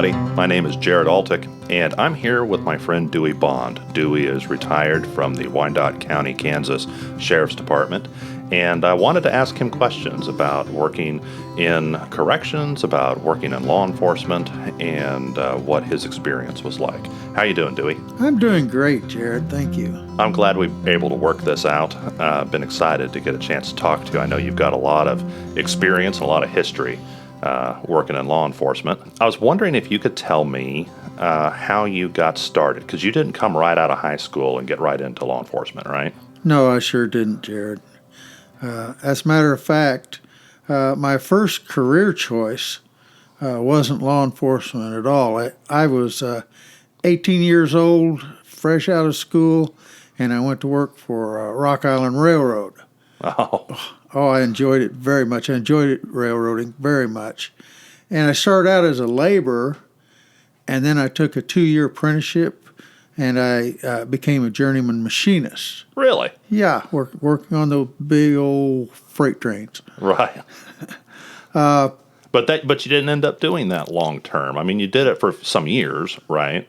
everybody. My name is Jared Altic, and I'm here with my friend Dewey Bond. Dewey is retired from the Wyandotte County, Kansas Sheriff's Department, and I wanted to ask him questions about working in corrections, about working in law enforcement, and what his experience was like. How you doing, Dewey? I'm doing great, Jared. Thank you. I'm glad we were able to work this out. I've been excited to get a chance to talk to you. I know you've got a lot of experience and a lot of history working in law enforcement. I was wondering if you could tell me how you got started, because you didn't come right out of high school and get right into law enforcement, right? No, I sure didn't, Jared. As a matter of fact, my first career choice wasn't law enforcement at all. I was 18 years old, fresh out of school, and I went to work for Rock Island Railroad. Oh, I enjoyed it very much. I enjoyed it, railroading very much. And I started out as a laborer, and then I took a 2-year apprenticeship, and I became a journeyman machinist. Really? Yeah, working on the big old freight trains. Right. But you didn't end up doing that long term. I mean, you did it for some years, right?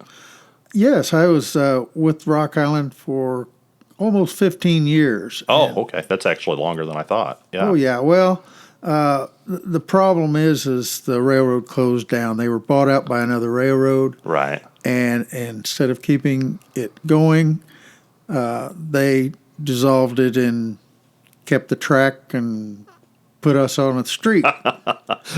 Yes, I was with Rock Island for almost 15 years. Oh, okay. That's actually longer than I thought. Yeah. Oh, yeah. Well, the problem is the railroad closed down. They were bought out by another railroad. Right. And instead of keeping it going, they dissolved it and kept the track and put us on the street.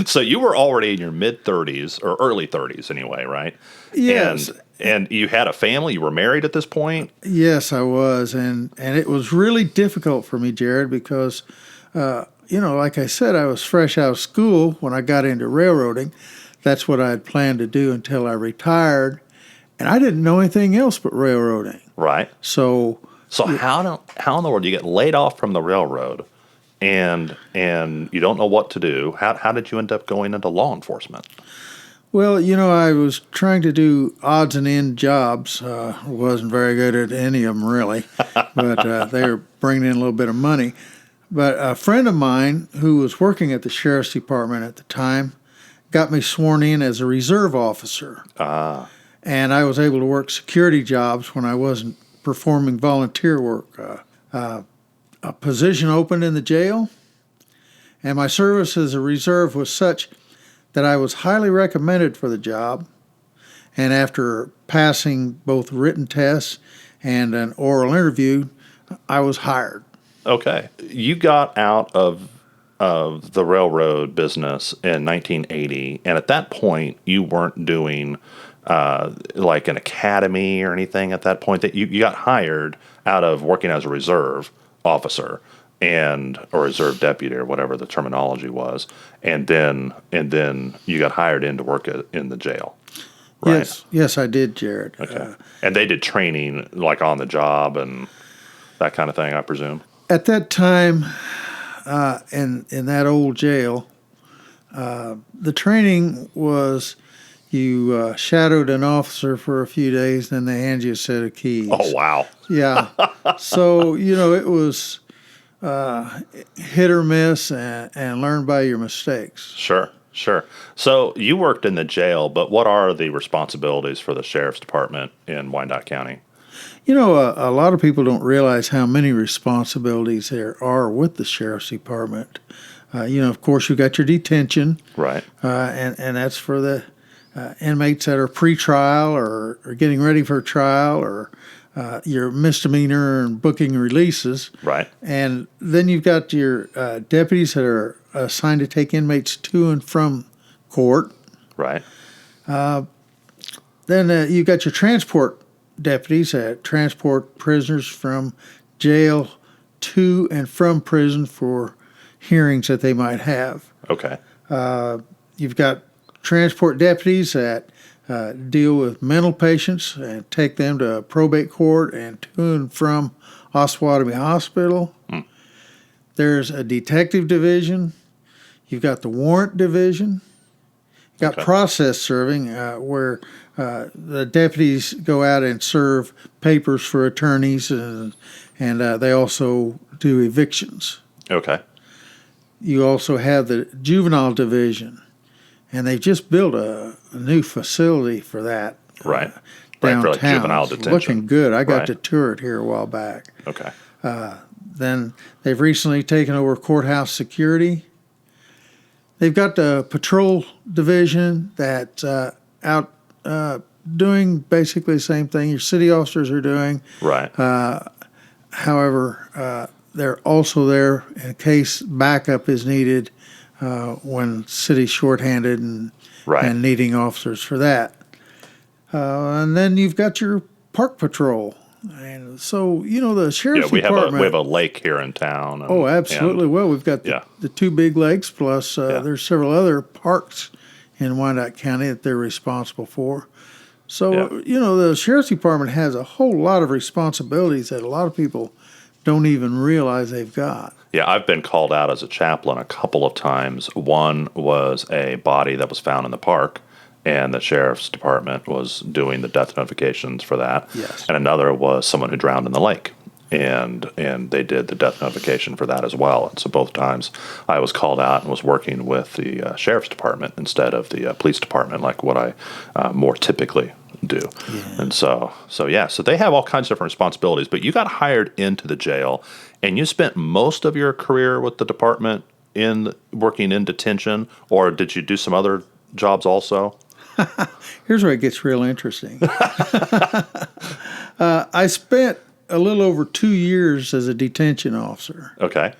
So you were already in your mid-30s, or early 30s anyway, right? Yes. And you had a family? You were married at this point? Yes, I was. And it was really difficult for me, Jared, because, like I said, I was fresh out of school when I got into railroading. That's what I had planned to do until I retired. And I didn't know anything else but railroading. Right. So how in the world do you get laid off from the railroad and you don't know what to do? How did you end up going into law enforcement? Well, I was trying to do odds and end jobs. Wasn't very good at any of them, really, but they were bringing in a little bit of money. But a friend of mine who was working at the Sheriff's Department at the time got me sworn in as a reserve officer. And I was able to work security jobs when I wasn't performing volunteer work. A position opened in the jail, and my service as a reserve was such that I was highly recommended for the job. And after passing both written tests and an oral interview, I was hired. Okay. You got out of the railroad business in 1980, and at that point, you weren't doing like an academy or anything at that point. That you got hired out of working as a reserve officer or reserve deputy or whatever the terminology was, and then you got hired in to work in the jail. Right? Yes, I did, Jared. Okay. And they did training like on the job and that kind of thing, I presume. At that time, in that old jail, the training was you shadowed an officer for a few days, then they hand you a set of keys. Oh, wow. Yeah. So, it was hit or miss and learn by your mistakes. Sure. So you worked in the jail, but what are the responsibilities for the Sheriff's Department in Wyandotte County? A lot of people don't realize how many responsibilities there are with the Sheriff's Department. Of course, you got your detention. Right. And that's for the inmates that are pre-trial or getting ready for trial, or your misdemeanor and booking releases. Right. And then you've got your deputies that are assigned to take inmates to and from court. Right. Then you've got your transport deputies that transport prisoners from jail to and from prison for hearings that they might have. Okay. You've got transport deputies that deal with mental patients and take them to probate court and to and from Osawatomie Hospital. There's a detective division. You've got the warrant division. You've got process serving, where the deputies go out and serve papers for attorneys, and they also do evictions. Okay. You also have the juvenile division. and they just built a new facility for that. Right. Downtown. Right, for like juvenile It's detention. looking good. I got Right. to tour it here a while back. Okay. Then they've recently taken over courthouse security. They've got the patrol division that's out doing basically the same thing your city officers are doing. Right. However, they're also there in case backup is needed when city's shorthanded and Right. needing officers for that. And then you've got your park patrol. And so, the sheriff's department. We have a lake here in town. Oh, absolutely. Well, we've got the two big lakes, plus there's several other parks in Wyandotte County that they're responsible for. So, the sheriff's department has a whole lot of responsibilities that a lot of people don't even realize they've got. Yeah, I've been called out as a chaplain a couple of times. One was a body that was found in the park, and the sheriff's department was doing the death notifications for that. Yes. And another was someone who drowned in the lake, and they did the death notification for that as well. And so both times I was called out and was working with the sheriff's department instead of the police department, like what I more typically do. Yeah. And so they have all kinds of different responsibilities. But you got hired into the jail, and you spent most of your career with the department working in detention, or did you do some other jobs also? Here's where it gets real interesting. I spent a little over 2 years as a detention officer. Okay.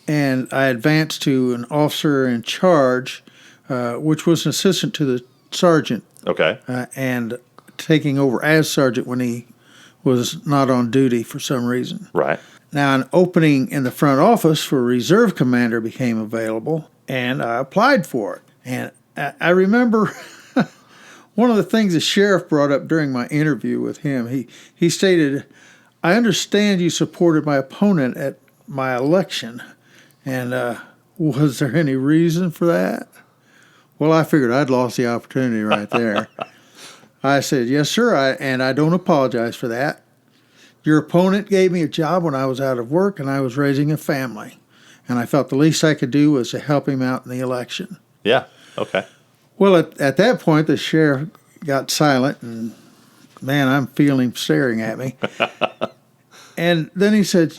And I advanced to an officer in charge, which was an assistant to the sergeant. Okay. And taking over as sergeant when he was not on duty for some reason. Right. Now, an opening in the front office for a reserve commander became available, and I applied for it. And I remember one of the things the sheriff brought up during my interview with him, he stated, "I understand you supported my opponent at my election, and was there any reason for that?" Well, I figured I'd lost the opportunity right there. I said, "Yes, sir, and I don't apologize for that. Your opponent gave me a job when I was out of work and I was raising a family, and I felt the least I could do was to help him out in the election." Yeah. Okay. Well, at that point, the sheriff got silent, and man, I'm feeling him staring at me. And then he said,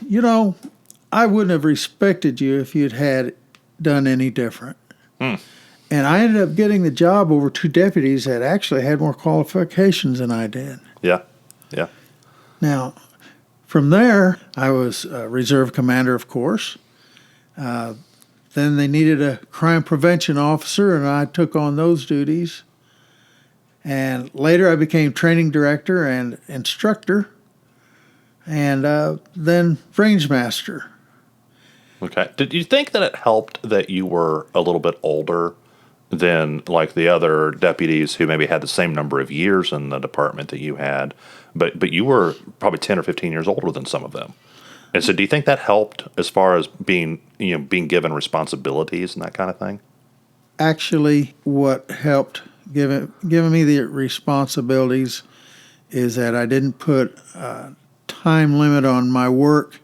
"I wouldn't have respected you if you'd had done any different." And I ended up getting the job over two deputies that actually had more qualifications than I did. Yeah. Yeah. Now, from there, I was a reserve commander, of course. Then they needed a crime prevention officer, and I took on those duties. And later I became training director and instructor, and then range master. Okay. Did you think that it helped that you were a little bit older than like the other deputies who maybe had the same number of years in the department that you had, but you were probably 10 or 15 years older than some of them? And so do you think that helped as far as being given responsibilities and that kind of thing? Actually, what helped giving me the responsibilities is that I didn't put a time limit on my work,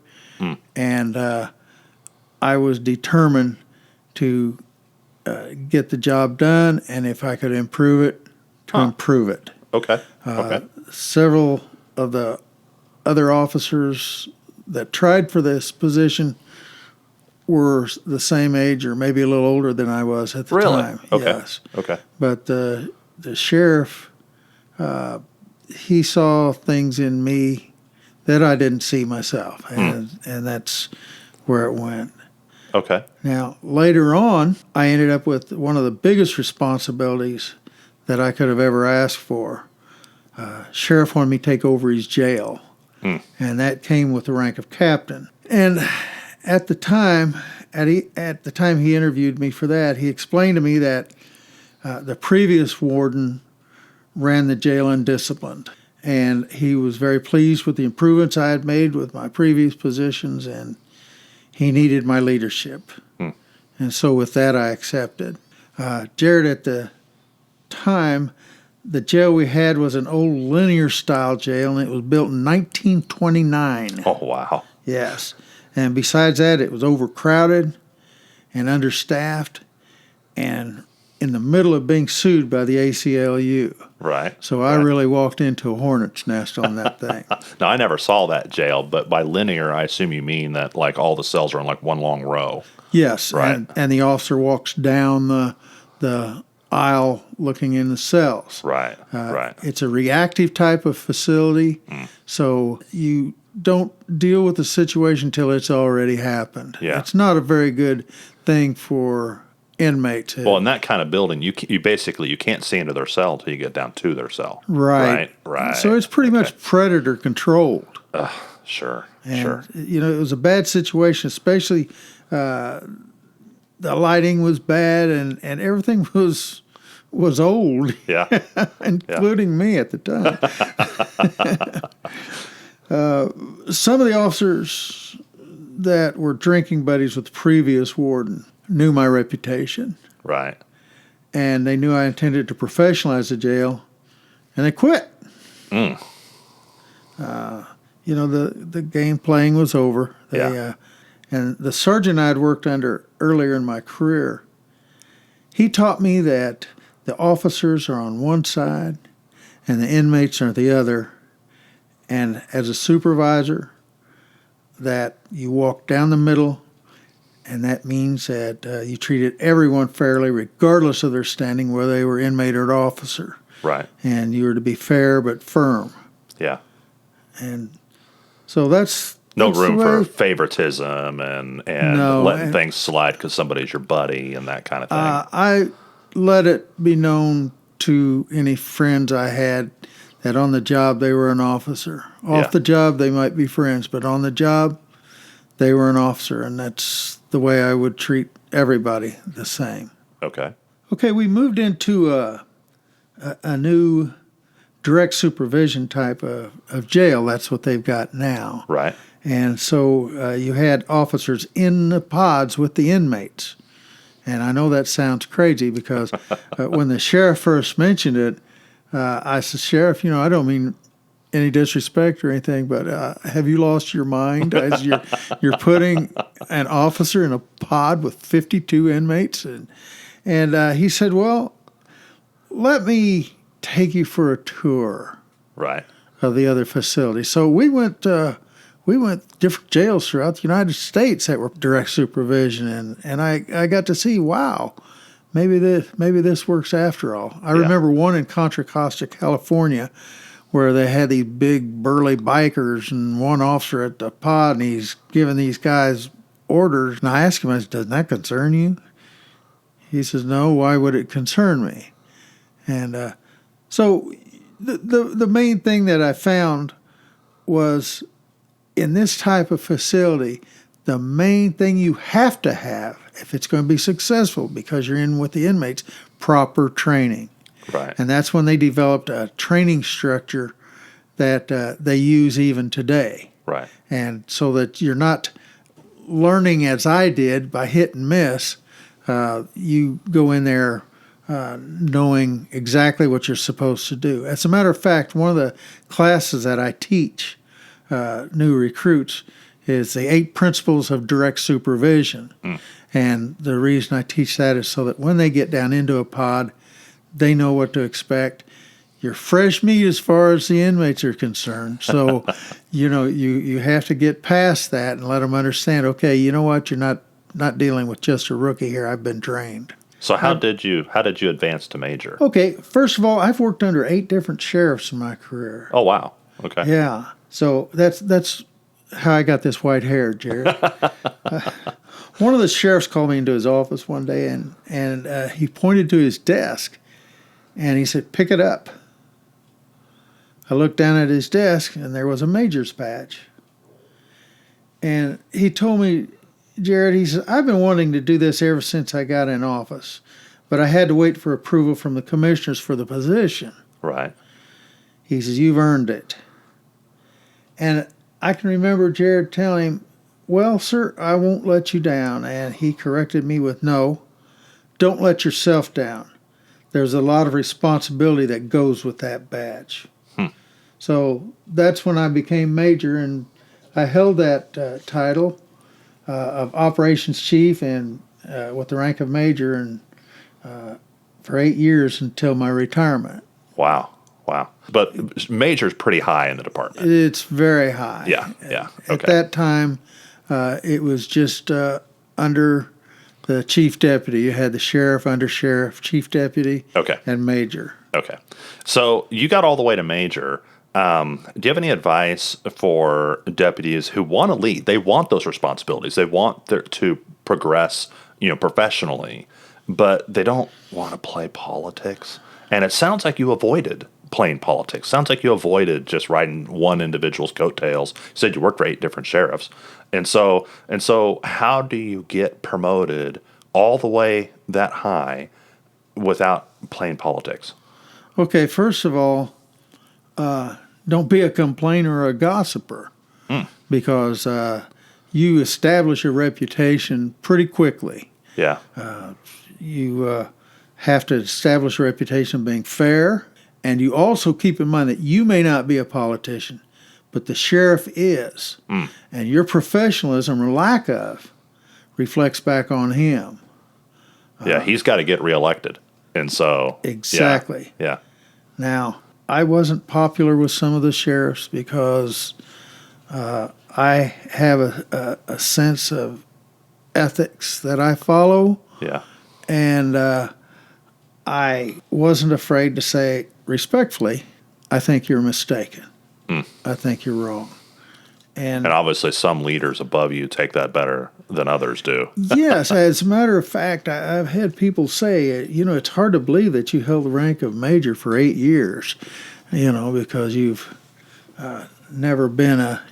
and I was determined to get the job done, and if I could improve it, improve it. Okay. Okay. Several of the other officers that tried for this position were the same age or maybe a little older than I was at the time. Okay. Yes. Okay. But the sheriff, he saw things in me that I didn't see myself, and that's where it went. Okay. Now, later on, I ended up with one of the biggest responsibilities that I could have ever asked for. Sheriff wanted me to take over his jail, and that came with the rank of captain. And at the time he interviewed me for that, he explained to me that the previous warden ran the jail undisciplined, and he was very pleased with the improvements I had made with my previous positions, and he needed my leadership. And so with that, I accepted. Jared, at the time, the jail we had was an old linear-style jail, and it was built in 1929. Oh, wow. Yes. And besides that, it was overcrowded and understaffed, and in the middle of being sued by the ACLU. Right. So I right. really walked into a hornet's nest on that thing. Now, I never saw that jail, but by linear, I assume you mean that like all the cells are in like one long row. Yes, Right. and the officer walks down the aisle looking in the cells. Right. Right. It's a reactive type of facility, so you don't deal with the situation till it's already happened. Yeah. It's not a very good thing for inmates. Well, in that kind of building, you basically you can't see into their cell until you get down to their cell. Right. Right. So it's pretty much predator controlled. Sure. And, Sure. you know, it was a bad situation, especially the lighting was bad and everything was old. Yeah. Including me at the time. Some of the officers that were drinking buddies with the previous warden knew my reputation, Right. and they knew I intended to professionalize the jail, and they quit. You know, the game playing was over. And the sergeant I'd worked under earlier in my career, he taught me that the officers are on one side and the inmates are the other. And as a supervisor, that you walk down the middle, and that means that you treated everyone fairly regardless of their standing, whether they were inmate or officer. Right. And you were to be fair but firm. Yeah. And so that's No the room way- for favoritism and No, letting things slide because somebody's your buddy and that kind of thing. I let it be known to any friends I had that on the job they were an officer. Off the job they might be friends, but on the job they were an officer, and that's the way I would treat everybody the same. Okay. Okay, we moved into a new direct supervision type of jail. That's what they've got now. Right. And so you had officers in the pods with the inmates. And I know that sounds crazy because when the sheriff first mentioned it, I said, Sheriff, you know, I don't mean any disrespect or anything, but have you lost your mind as you're putting an officer in a pod with 52 inmates? And he said, well, let me take you for a tour Right. of the other facilities. So we went different jails throughout the United States that were direct supervision, and I got to see, wow, maybe this works after all. I remember one in Contra Costa, California, where they had these big burly bikers and one officer at the pod, and he's giving these guys orders. And I asked him, I said, doesn't that concern you? He says, no, why would it concern me? And so the main thing that I found was in this type of facility, the main thing you have to have, if it's going to be successful, because you're in with the inmates, proper training. Right. And that's when they developed a training structure that they use even today. Right. And so that you're not learning as I did by hit and miss. You go in there knowing exactly what you're supposed to do. As a matter of fact, one of the classes that I teach new recruits is the 8 principles of direct supervision. And the reason I teach that is so that when they get down into a pod, they know what to expect. You're fresh meat as far as the inmates are concerned. So, you know, you have to get past that and let them understand, okay, you know what, you're not dealing with just a rookie here. I've been trained. So how did you advance to major? Okay, first of all, I've worked under 8 different sheriffs in my career. Oh, wow. Okay. Yeah. So that's how I got this white hair, Jared. One of the sheriffs called me into his office one day, and he pointed to his desk, and he said, pick it up. I looked down at his desk, and there was a major's badge. And he told me, Jared, he said, I've been wanting to do this ever since I got in office, but I had to wait for approval from the commissioners for the position. Right. He says, you've earned it. And I can remember Jared telling him, well, sir, I won't let you down. And he corrected me with, no, don't let yourself down. There's a lot of responsibility that goes with that badge. So that's when I became major, and I held that title of operations chief and with the rank of major. And for 8 years until my retirement. Wow. Wow. But major's pretty high in the department. It's very high. Yeah. Yeah. At that time, it was just under the chief deputy. You had the sheriff, undersheriff, chief deputy, Okay. and major. Okay. So you got all the way to major. Do you have any advice for deputies who want to lead? They want those responsibilities. They want to progress, professionally, but they don't want to play politics. And it sounds like you avoided playing politics. Sounds like you avoided just riding one individual's coattails. You said you worked for 8 different sheriffs. And so how do you get promoted all the way that high without playing politics? Okay, first of all, don't be a complainer or a gossiper, because you establish a reputation pretty quickly. Yeah. You have to establish a reputation of being fair, and you also keep in mind that you may not be a politician, but the sheriff is, and your professionalism or lack of reflects back on him. Yeah, he's got to get reelected. And so... Exactly. Yeah. Now, I wasn't popular with some of the sheriffs because I have a sense of ethics that I follow. Yeah. And I wasn't afraid to say respectfully, I think you're mistaken. I think you're wrong. And obviously some leaders above you take that better than others do. yes, as a matter of fact, I've had people say, it's hard to believe that you held the rank of major for 8 years, because you've never been a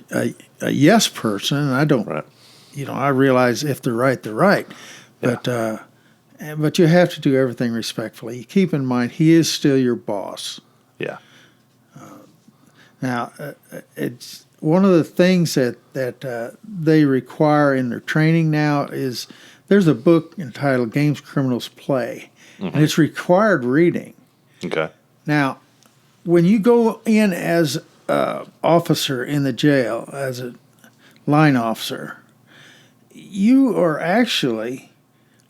yes person. And I don't, Right. I realize if they're right, they're right. Yeah. But you have to do everything respectfully. Keep in mind, he is still your boss. Yeah. Now, it's one of the things that they require in their training now is there's a book entitled Games Criminals Play, and it's required reading. Okay. Now, when you go in as an officer in the jail, as a line officer, you are actually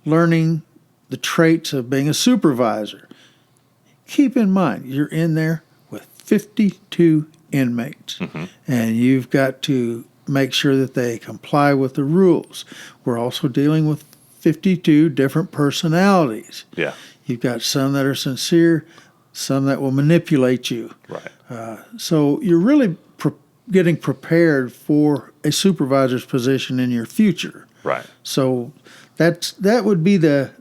learning the traits of being a supervisor. Keep in mind, you're in there with 52 inmates, and you've got to make sure that they comply with the rules. We're also dealing with 52 different personalities. Yeah. You've got some that are sincere, some that will manipulate you. Right. So you're really getting prepared for a supervisor's position in your future. Right. So that would be the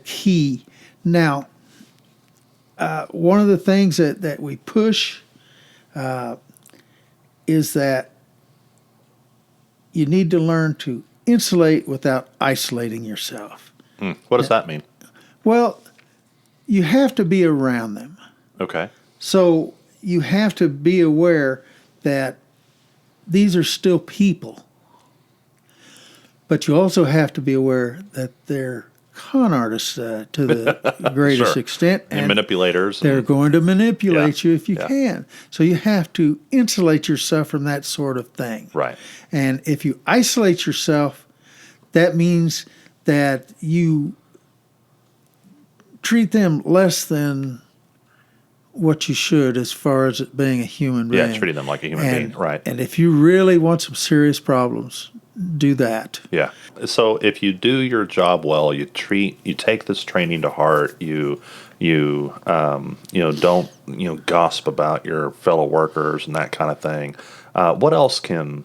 key. Now, one of the things that we push is that you need to learn to insulate without isolating yourself. What does that mean? Well, you have to be around them. Okay. So you have to be aware that these are still people. But you also have to be aware that they're con artists to the greatest Sure. extent. And manipulators. They're going to manipulate you if you Yeah. can. So you have to insulate yourself from that sort of thing. Right. And if you isolate yourself, that means that you treat them less than what you should as far as it being a human being. Yeah, treating them like a human being. Right. And if you really want some serious problems, do that. Yeah. So if you do your job well, you take this training to heart. You don't gossip about your fellow workers and that kind of thing. What else can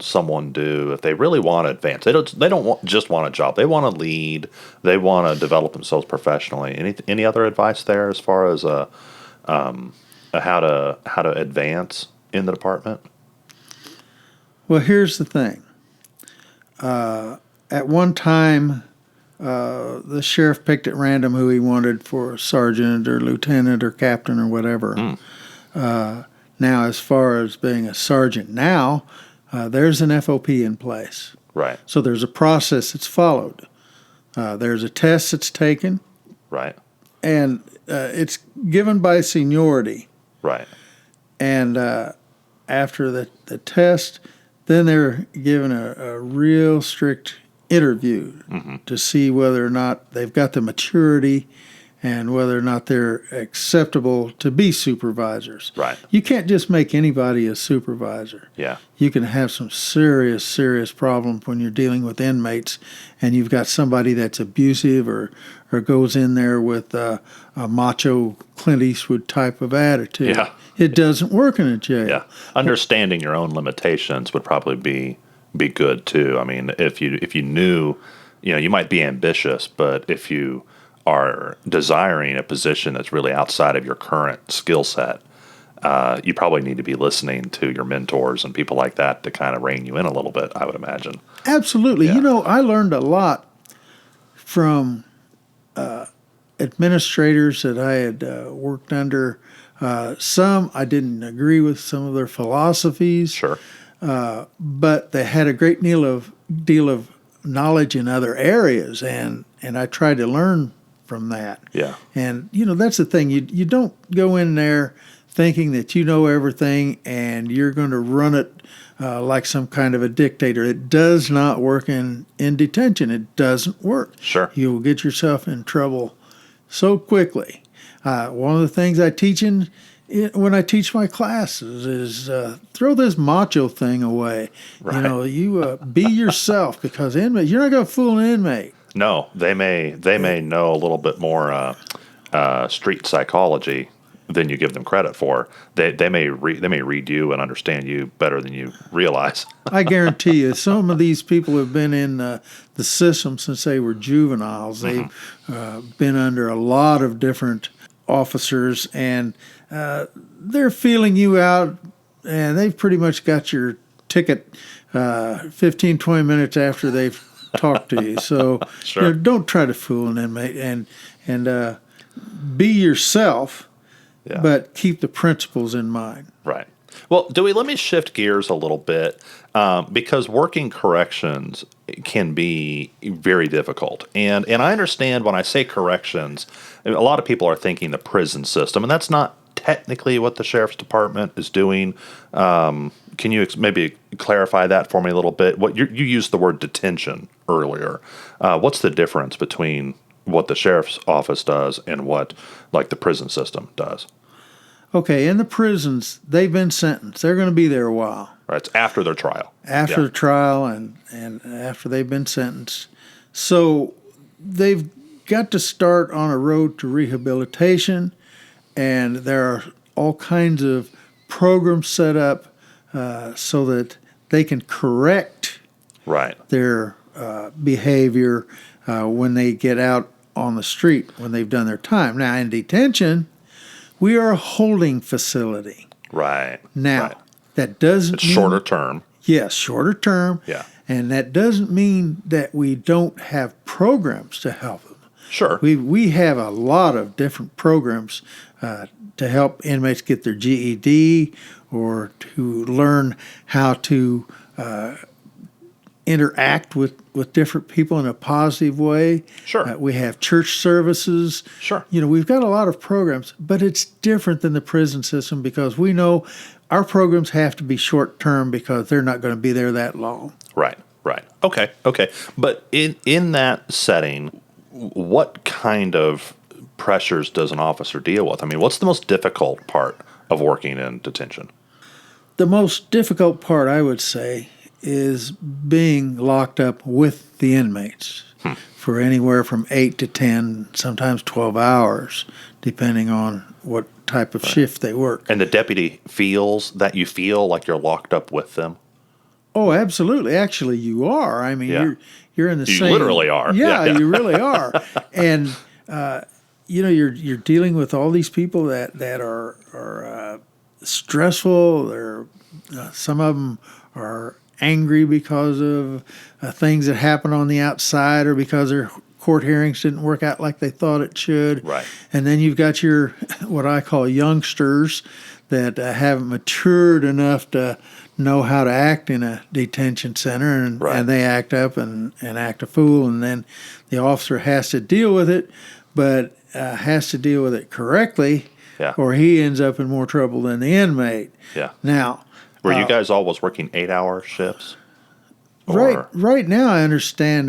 someone do if they really want to advance? They don't just want a job. They want to lead. They want to develop themselves professionally. Any other advice there as far as how to advance in the department? Well, here's the thing. At one time, the sheriff picked at random who he wanted for sergeant or lieutenant or captain or whatever. Now, as far as being a sergeant now, there's an FOP in place. Right. So there's a process that's followed. There's a test that's taken. Right. And it's given by seniority. Right. And after the test, then they're given a real strict interview to see whether or not they've got the maturity and whether or not they're acceptable to be supervisors. Right. You can't just make anybody a supervisor. Yeah. You can have some serious problems when you're dealing with inmates and you've got somebody that's abusive or goes in there with a macho Clint Eastwood type of attitude. Yeah. It doesn't work in a jail. Yeah. Understanding your own limitations would probably be good too. I mean, if you knew, you might be ambitious, but if you are desiring a position that's really outside of your current skill set, you probably need to be listening to your mentors and people like that to kind of rein you in a little bit, I would imagine. Absolutely. Yeah. I learned a lot from administrators that I had worked under. Some I didn't agree with some of their philosophies. Sure. But they had a great deal of knowledge in other areas, and I tried to learn from that. Yeah. And that's the thing. You don't go in there thinking that you know everything and you're going to run it like some kind of a dictator. It does not work in detention. It doesn't work. Sure. You'll get yourself in trouble so quickly. One of the things I teach when I teach my classes is throw this macho thing away. Right. You be yourself, because you're not going to fool an inmate. No, they may know a little bit more street psychology than you give them credit for. They may read you and understand you better than you realize. I guarantee you, some of these people have been in the system since they were juveniles. They've been under a lot of different officers, and they're feeling you out, and they've pretty much got your ticket 15, 20 minutes after they've talked to you. So Sure. Don't try to fool an inmate, and be yourself, Yeah. but keep the principles in mind. Right. Well, Dewey, let me shift gears a little bit because working corrections can be very difficult. And I understand when I say corrections, a lot of people are thinking the prison system, and that's not technically what the sheriff's department is doing. Can you maybe clarify that for me a little bit? What you used the word detention earlier. What's the difference between what the sheriff's office does and what like the prison system does? Okay, in the prisons, they've been sentenced. They're going to be there a while. Right, it's after their trial. After the trial and after they've been sentenced. So they've got to start on a road to rehabilitation, and there are all kinds of programs set up so that they can correct Right. their behavior when they get out on the street, when they've done their time. Now, in detention, we are a holding facility. Right. Now, right. that doesn't It's mean... shorter term. Yes, shorter term. Yeah. And that doesn't mean that we don't have programs to help them. Sure. We have a lot of different programs to help inmates get their GED or to learn how to interact with different people in a positive way. Sure. We have church services. Sure. We've got a lot of programs, but it's different than the prison system because we know our programs have to be short term because they're not going to be there that long. Right. Right. Okay. But in that setting, what kind of pressures does an officer deal with? I mean, what's the most difficult part of working in detention? The most difficult part, I would say, is being locked up with the inmates for anywhere from 8 to 10, sometimes 12 hours, depending on what type of shift they work. And the deputy feels that you feel like you're locked up with them? Oh, absolutely. Actually, you are. I mean, Yeah. you're in the You same... literally are. Yeah, Yeah. you really are. And, you're dealing with all these people that are stressful. They're some of them are angry because of things that happen on the outside or because their court hearings didn't work out like they thought it should. Right. And then you've got your, what I call youngsters that haven't matured enough to know how to act in a detention center, and, Right. and they act up and act a fool, and then the officer has to deal with it, but has to deal with it correctly, Yeah. or he ends up in more trouble than the inmate. Yeah. Now, Were you guys always working 8-hour shifts? Right now, I understand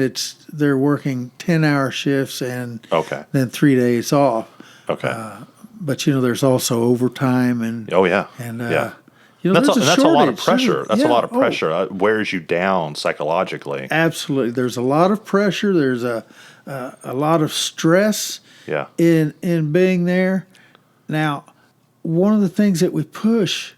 they're working 10-hour shifts and then 3 days off. Okay. But there's also overtime and That's a lot of pressure. That's a lot of Oh, pressure. It wears you down psychologically. absolutely. There's a lot of pressure. There's a lot of stress. Yeah. In being there. Now, one of the things that we push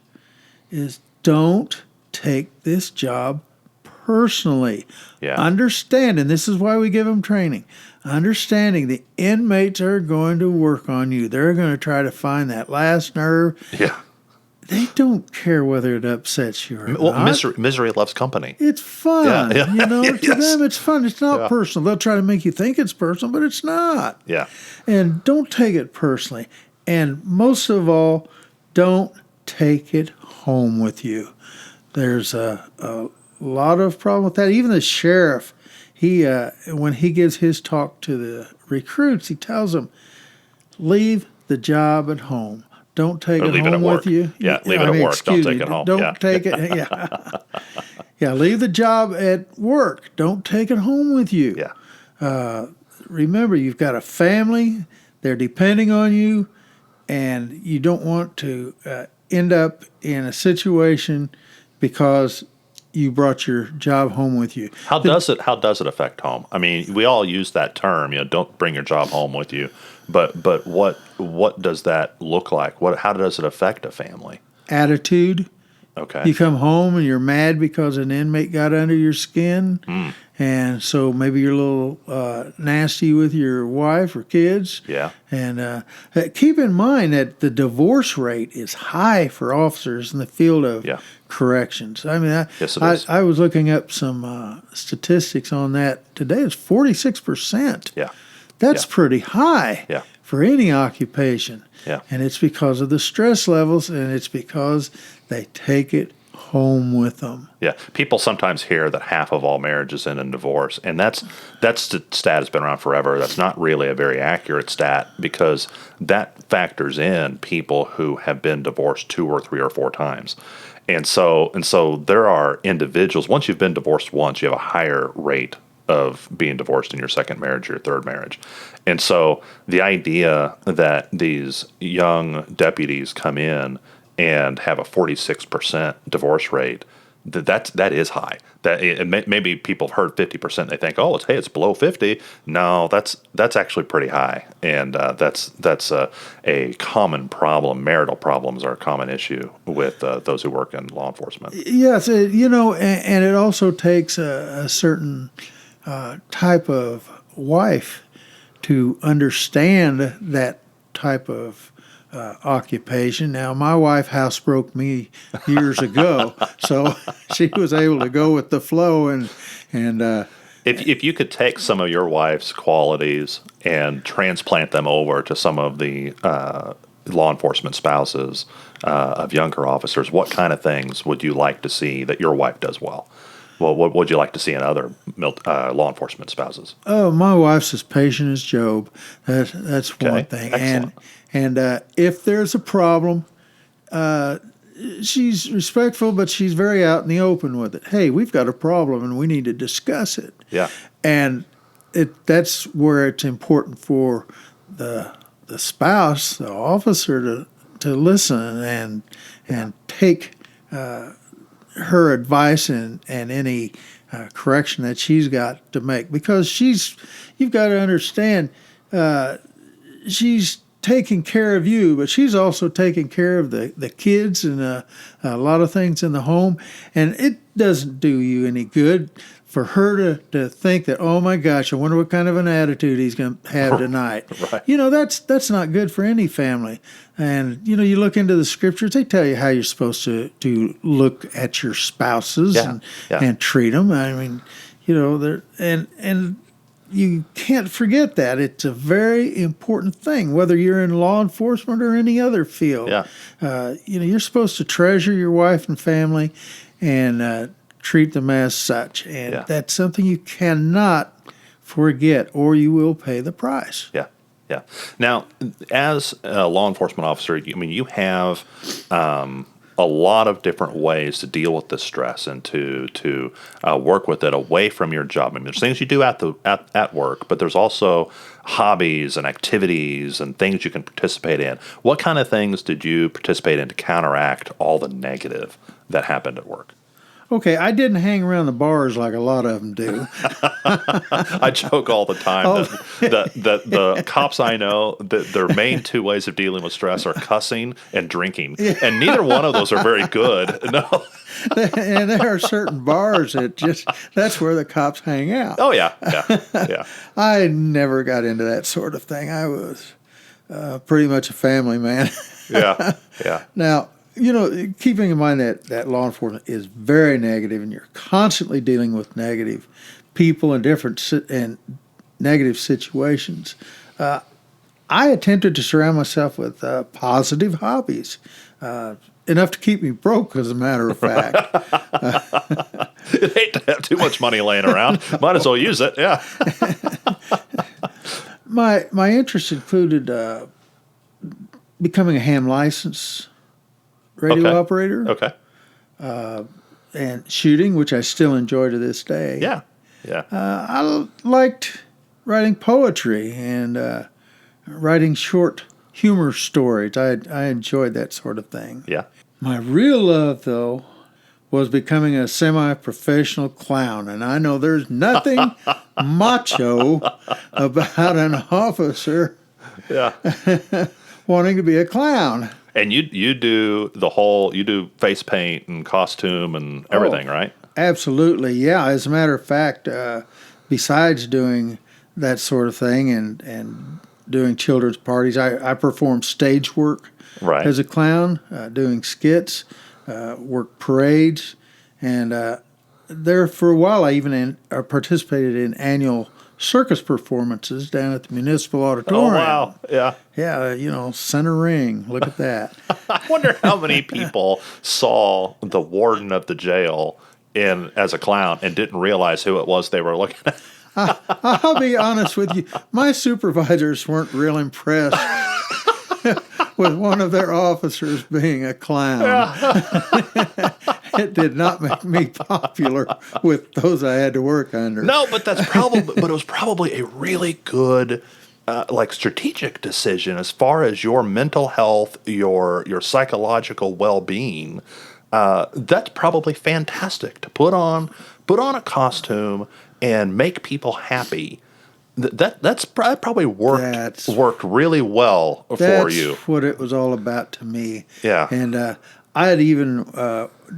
is don't take this job personally. Yeah. Understand, and this is why we give them training. Understanding the inmates are going to work on you. They're going to try to find that last nerve. Yeah. They don't care whether it upsets you or not. Misery loves company. It's fun. Yeah. To them it's fun. It's not personal. They'll try to make you think it's personal, but it's not. Yeah. And don't take it personally. And most of all, don't take it home with you. There's a lot of problem with that. Even the sheriff, he when he gives his talk to the recruits, he tells them, leave the job at home. Don't take it home with you. Yeah, leave it at work. Don't take it home. Don't take it. Yeah. Yeah, leave the job at work. Don't take it home with you. Yeah. Remember, you've got a family. They're depending on you, and you don't want to end up in a situation because you brought your job home with you. How does it affect home? I mean, we all use that term, don't bring your job home with you. But what does that look like? How does it affect a family? Attitude. Okay. You come home and you're mad because an inmate got under your skin. And so maybe you're a little nasty with your wife or kids. Yeah. And keep in mind that the divorce rate is high for officers in the field of corrections. I mean, I was looking up some statistics on that today. It's 46%. Yeah. That's pretty high for any occupation. Yeah. And it's because of the stress levels, and it's because they take it home with them. Yeah. People sometimes hear that half of all marriages end in divorce, and that's the stat has been around forever. That's not really a very accurate stat because that factors in people who have been divorced 2 or 3 or 4 times. And so there are individuals, once you've been divorced once, you have a higher rate of being divorced in your second marriage or your third marriage. And so the idea that these young deputies come in and have a 46% divorce rate, that is high. Maybe people have heard 50%. They think, it's below 50. No, that's actually pretty high, and that's a common problem. Marital problems are a common issue with those who work in law enforcement. Yes, and it also takes a certain type of wife to understand that type of occupation. Now, my wife housebroke me years ago, so she was able to go with the flow. And if you could take some of your wife's qualities and transplant them over to some of the law enforcement spouses of younger officers, what kind of things would you like to see that your wife does well? Well, what would you like to see in other law enforcement spouses? Oh, my wife's as patient as Job. That's one thing. Excellent. And if there's a problem, she's respectful, but she's very out in the open with it. Hey, we've got a problem, and we need to discuss it. Yeah. And that's where it's important for the spouse, the officer, to listen and take her advice and any correction that she's got to make, because you've got to understand, she's taking care of you, but she's also taking care of the kids and a lot of things in the home, and it doesn't do you any good for her to think that, oh my gosh, I wonder what kind of an attitude he's going to have tonight. Right. That's not good for any family. And you look into the scriptures; they tell you how you're supposed to look at your spouses and treat them. I mean, and you can't forget that it's a very important thing, whether you're in law enforcement or any other field. Yeah. You're supposed to treasure your wife and family, and treat them as such, and that's something you cannot forget, or you will pay the price. Yeah. Now, as a law enforcement officer, you have a a lot of different ways to deal with this stress and to work with it away from your job. I mean, there's things you do at work, but there's also hobbies and activities and things you can participate in. What kind of things did you participate in to counteract all the negative that happened at work? Okay, I didn't hang around the bars like a lot of them do. I joke all the time that the cops I know, their main two ways of dealing with stress are cussing and drinking, and neither one of those are very good. No. And there are certain bars that's where the cops hang out. Oh yeah. I never got into that sort of thing. I was pretty much a family man. Yeah. Now, keeping in mind that law enforcement is very negative, and you're constantly dealing with negative people and and negative situations. I attempted to surround myself with positive hobbies, enough to keep me broke, as a matter of fact. You'd hate to have too much money laying around. Might as well use it. Yeah. My interests included becoming a ham license radio operator. Okay. And shooting, which I still enjoy to this day. Yeah. I liked writing poetry and writing short humor stories. I enjoyed that sort of thing. Yeah. My real love, though, was becoming a semi-professional clown. And I know there's nothing macho about an officer wanting to be a clown. And you do face paint and costume and everything, right? Absolutely, yeah. As a matter of fact, besides doing that sort of thing and doing children's parties, I perform stage work as a clown, doing skits, work parades, and there for a while I even participated in annual circus performances down at the Municipal Auditorium. Oh, wow. Yeah. Yeah, center ring. Look at that. I wonder how many people saw the warden of the jail as a clown and didn't realize who it was they were looking at. I'll be honest with you. My supervisors weren't real impressed with one of their officers being a clown. It did not make me popular with those I had to work under. No, but it was probably a really good strategic decision as far as your mental health, your psychological well-being. That's probably fantastic to put on a costume and make people happy. That probably worked really well for you. That's what it was all about to me. Yeah. And I had even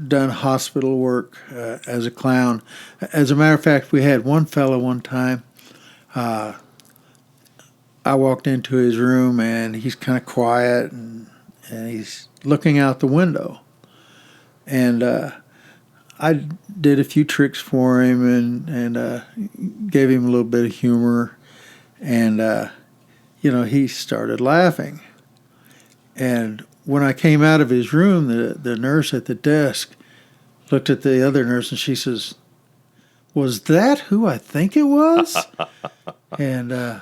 done hospital work as a clown. As a matter of fact, we had one fellow one time. I walked into his room, and he's kind of quiet, and he's looking out the window. And I did a few tricks for him and gave him a little bit of humor. And, he started laughing. And when I came out of his room, the nurse at the desk looked at the other nurse, and she says, "Was that who I think it was?" And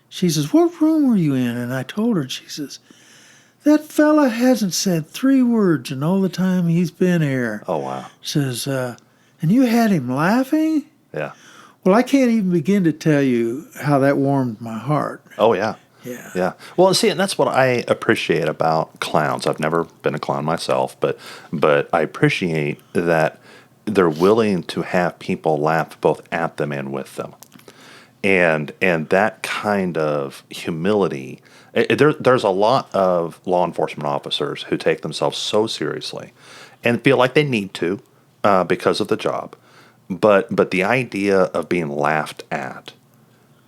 she says, "What room were you in?" And I told her, and she says, "That fella hasn't said 3 words in all the time he's been here." Oh, wow. Says, "And you had him laughing?" Yeah. Well, I can't even begin to tell you how that warmed my heart. Oh, yeah. Yeah. Well, see, and that's what I appreciate about clowns. I've never been a clown myself, but I appreciate that they're willing to have people laugh both at them and with them. And that kind of humility. There's a lot of law enforcement officers who take themselves so seriously and feel like they need to because of the job. But the idea of being laughed at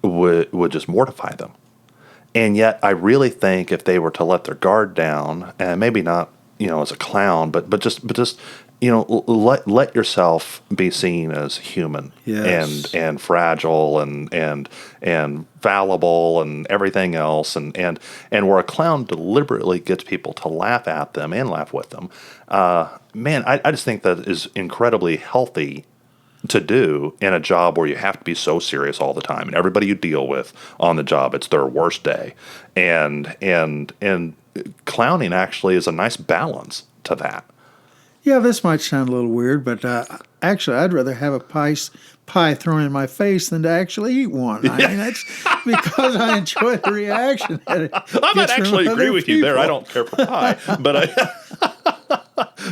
would just mortify them. And yet I really think if they were to let their guard down, and maybe not, as a clown, but just let yourself be seen as human. Yes. and fragile and fallible and everything else, and where a clown deliberately gets people to laugh at them and laugh with them. I just think that is incredibly healthy to do in a job where you have to be so serious all the time, and everybody you deal with on the job, it's their worst day, and clowning actually is a nice balance to that. Yeah, this might sound a little weird, but actually, I'd rather have a pie thrown in my face than to actually eat one. I mean, that's because I enjoy the reaction that it I might gets from actually agree other with you there. people. I don't care for pie, but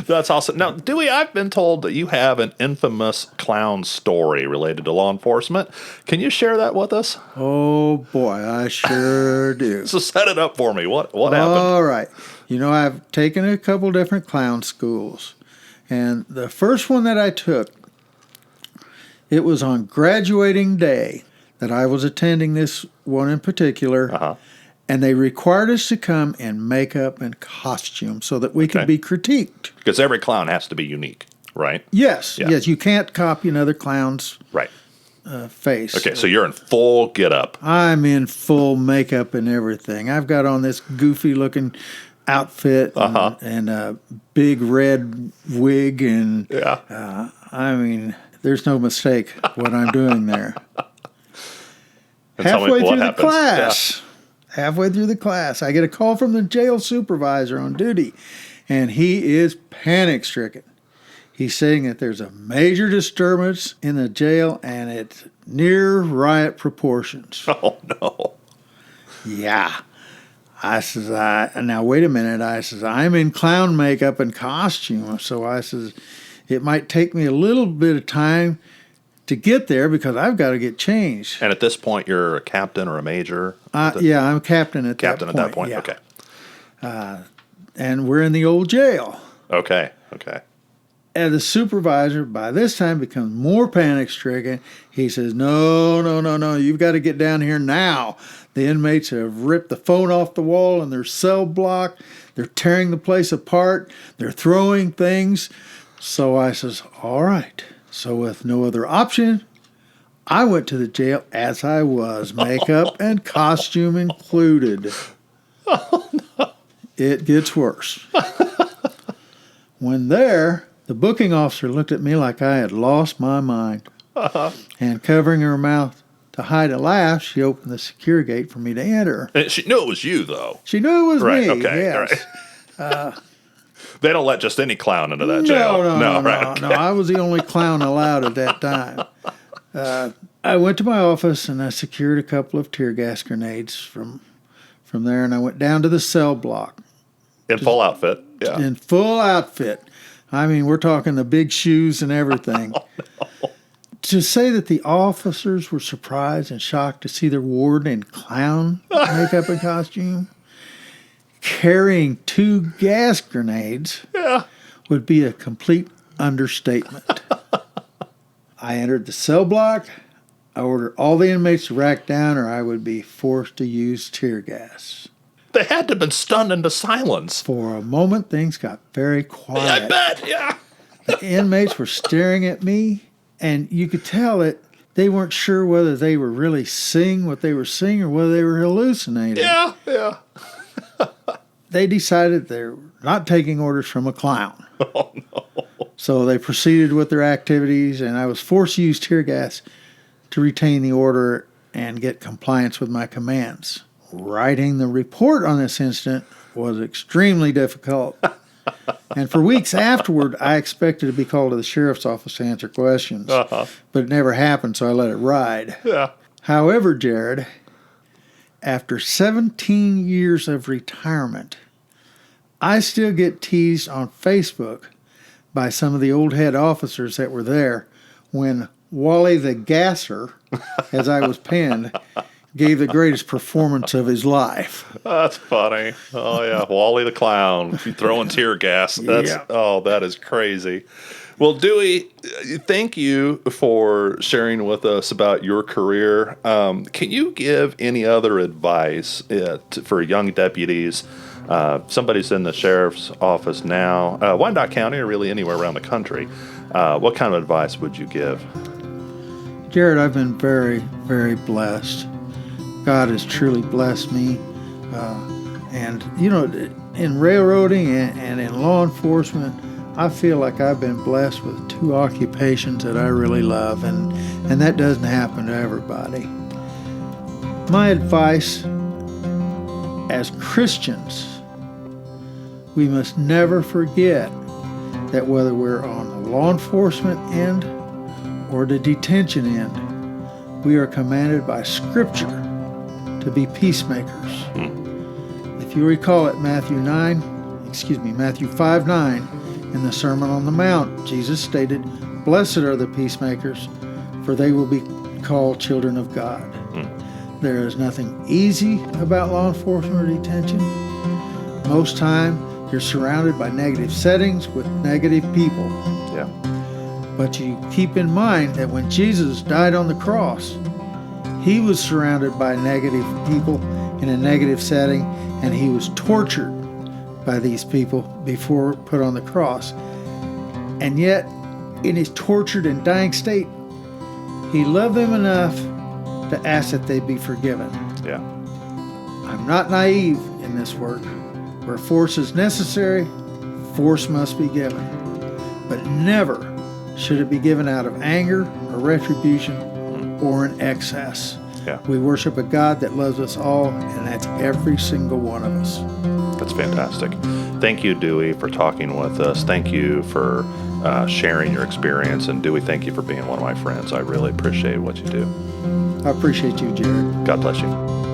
that's awesome. Now, Dewey, I've been told that you have an infamous clown story related to law enforcement. Can you share that with us? Oh, boy, I sure do. So set it up for me. What happened? All right. You know, I've taken a couple different clown schools. And the first one that I took, it was on graduating day that I was attending this one in particular. Uh-huh. And they required us to come in makeup and costume so that we could be critiqued. Because every clown has to be unique, right? Yes, Yeah. yes. You can't copy another clown's Right. face. Okay, so you're in full get-up. I'm in full makeup and everything. I've got on this goofy-looking outfit and a big red wig, and I mean, there's no mistake what I'm doing there. Halfway through the class, I get a call from the jail supervisor on duty, and he is panic-stricken. He's saying that there's a major disturbance in the jail, and it's near riot proportions. Oh, no. Yeah. I says, now wait a minute. I says, I'm in clown makeup and costume. So I says, it might take me a little bit of time to get there because I've got to get changed. And at this point, you're a captain or a major? Yeah, I'm captain at that point. Captain at that point, yeah. okay. And we're in the old jail. Okay. And the supervisor, by this time, becomes more panic-stricken. He says, no, you've got to get down here now. The inmates have ripped the phone off the wall in their cell block. They're tearing the place apart. They're throwing things. So I says, all right. So with no other option, I went to the jail as I was, makeup and costume included. Oh, no. It gets worse. When there, the booking officer looked at me like I had lost my mind. And covering her mouth to hide a laugh, she opened the secure gate for me to enter. And she knew it was you, though. She knew it was me, Okay, yes. right. They don't let just any clown into that jail. No, Okay. I was the only clown allowed at that time. I went to my office and I secured a couple of tear gas grenades from there, and I went down to the cell block. In full outfit, yeah. In full outfit. I mean, we're talking the big shoes and everything. Oh, no. To say that the officers were surprised and shocked to see their warden in clown makeup and costume carrying 2 gas grenades would be a complete understatement. I entered the cell block. I ordered all the inmates to rack down or I would be forced to use tear gas. They had to have been stunned into silence. For a moment, things got very quiet. I bet, yeah. The inmates were staring at me, and you could tell that they weren't sure whether they were really seeing what they were seeing or whether they were hallucinating. Yeah. They decided they were not taking orders from a clown. Oh, no. So they proceeded with their activities, and I was forced to use tear gas to retain the order and get compliance with my commands. Writing the report on this incident was extremely difficult. And for weeks afterward, I expected to be called to the sheriff's office to answer questions. But it never happened, so I let it ride. Yeah. However, Jared, after 17 years of retirement, I still get teased on Facebook by some of the old head officers that were there when Wally the Gasser, as I was penned, gave the greatest performance of his life. That's funny. Oh, yeah. Wally the Clown throwing tear gas. Oh, that is crazy. Well, Dewey, thank you for sharing with us about your career. Can you give any other advice for young deputies? Somebody's in the sheriff's office now, Wyandotte County or really anywhere around the country. What kind of advice would you give? Jared, I've been very, very blessed. God has truly blessed me. And, you know, in railroading and in law enforcement, I feel like I've been blessed with 2 occupations that I really love, and that doesn't happen to everybody. My advice, as Christians, we must never forget that whether we're on the law enforcement end or the detention end, we are commanded by Scripture to be peacemakers. If you recall it, Matthew 5:9, in the Sermon on the Mount, Jesus stated, "Blessed are the peacemakers, for they will be called children of God." There is nothing easy about law enforcement or detention. Most time, you're surrounded by negative settings with negative people. Yeah. But you keep in mind that when Jesus died on the cross, he was surrounded by negative people in a negative setting, and he was tortured by these people before put on the cross. And yet, in his tortured and dying state, he loved them enough to ask that they be forgiven. Yeah. I'm not naive in this work. Where force is necessary, force must be given. But never should it be given out of anger or retribution or in excess. Yeah. We worship a God that loves us all, and that's every single one of us. That's fantastic. Thank you, Dewey, for talking with us. Thank you for sharing your experience. And Dewey, thank you for being one of my friends. I really appreciate what you do. I appreciate you, Jared. God bless you.